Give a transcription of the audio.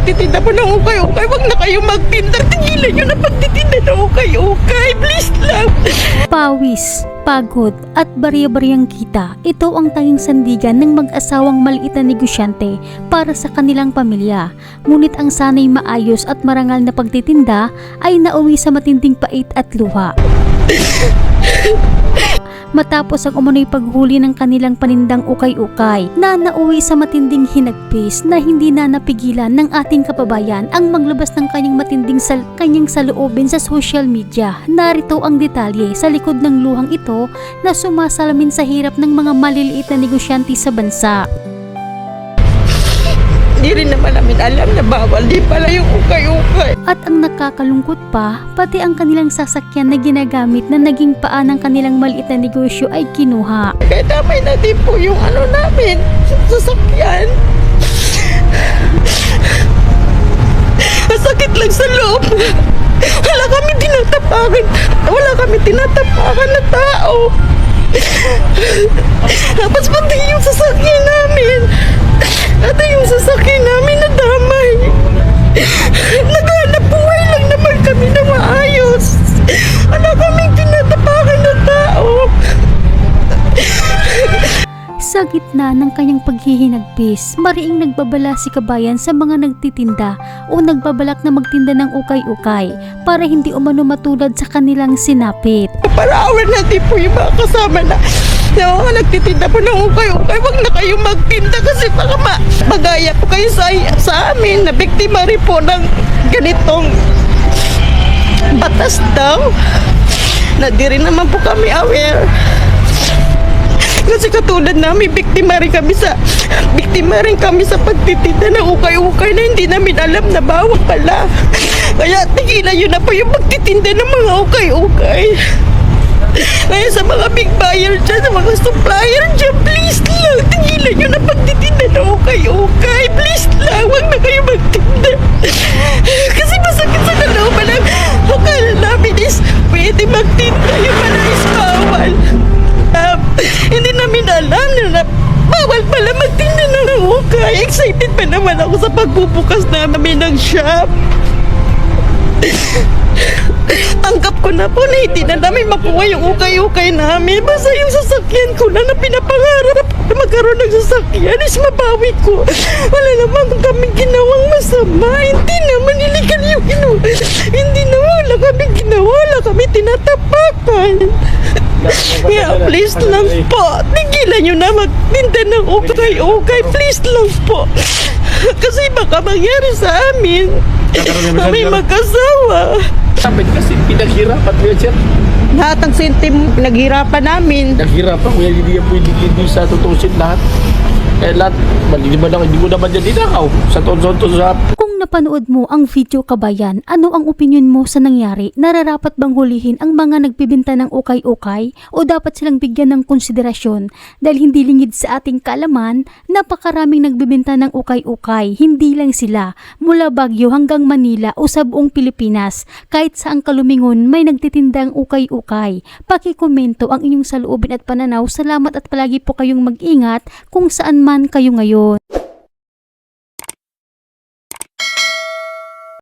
nagtitinda po ng ukay-ukay, wag na kayo magtinda. Tigilan nyo na pagtitinda ng ukay-ukay. Please lang. Pawis, pagod at bariya-bariyang kita, ito ang tanging sandigan ng mag-asawang maliit na negosyante para sa kanilang pamilya. Ngunit ang sanay maayos at marangal na pagtitinda ay nauwi sa matinding pait at luha. Matapos ang umano'y paghuli ng kanilang panindang ukay-ukay na nauwi sa matinding hinagpis na hindi na napigilan ng ating kababayan ang maglabas ng kanyang saloobin sa social media. Narito ang detalye sa likod ng luhang ito na sumasalamin sa hirap ng mga maliliit na negosyante sa bansa. Hindi rin naman namin alam na bawal din pala yung ukay-ukay. At ang nakakalungkot pa, pati ang kanilang sasakyan na ginagamit na naging paa ng kanilang maliit na negosyo ay kinuha. Kaya damay na din po yung namin, sasakyan. Masakit lang sa loob. Wala kami tinatapakan na tao. Tapos pati yung sasakyan namin. At yung sasakyan namin nadamay. Naghanap buhay lang naman kami na maayos. Wala kaming tinatapakan na tao. Sa gitna ng kanyang paghihinagpis, mariing nagbabala si kabayan sa mga nagtitinda o nagbabalak na magtinda ng ukay-ukay para hindi umano matulad sa kanilang sinapit. Parawan natin po yung mga kasama na mga nagtitinda po ng ukay-ukay. Wag na kayo magtinda kasi baka magaya po kayo sa amin na biktima rin po ng ganitong batas daw na di rin naman po kami aware. Kasi katulad namin, biktima rin kami sa pagtitinda ng ukay-ukay na hindi namin alam na bawal pala. Kaya tigilan nyo na po yung pagtitinda ng mga ukay-ukay. Kaya sa mga big buyer dyan, sa mga supplier dyan, please lang, tigilan nyo na pagtitinda ng ukay-ukay. Please lang, wag na kayo magtinda. Kasi masakit sa kalooban ng akala namin is pwede magtinda, yung pala is bawal. Hindi namin alam na bawal pala magtinda ng ukay. Excited pa naman ako sa pagbubukas namin ng shop. Tanggap ko na po na hindi na namin makuha yung ukay-ukay namin. Basta yung sasakyan ko lang na pinapangarap na magkaroon ng sasakyan is mabawi ko. Wala naman kaming ginawang masama. Hindi naman illegal yung ginawa. Hindi naman wala kaming ginawa. Wala kami tinatapakan. Yeah, please lang po. Tigilan nyo na magtinda ng ukay-ukay. Please lang po. Kasi baka mangyari sa amin. Kami mag-asawa. Sabi kasi pinaghirapan mo yan, sir. Lahat ng sentim pinaghirapan namin. Naghirapan ko yan, hindi yan pwede sa tutusin lahat. Eh lahat, hindi mo naman yan dinakaw sa tonson sa... Kung napanood mo ang video kabayan, ano ang opinion mo sa nangyari? Nararapat bang hulihin ang mga nagbibenta ng ukay-ukay o dapat silang bigyan ng konsiderasyon dahil hindi lingid sa ating kaalaman, napakaraming nagbibenta ng ukay-ukay, hindi lang sila, mula Baguio hanggang Manila o sa buong Pilipinas, kahit saang kalumingon may nagtitindang ukay-ukay. Pakikomento ang inyong saloobin at pananaw. Salamat at palagi po kayong mag-ingat kung saan man kayo ngayon.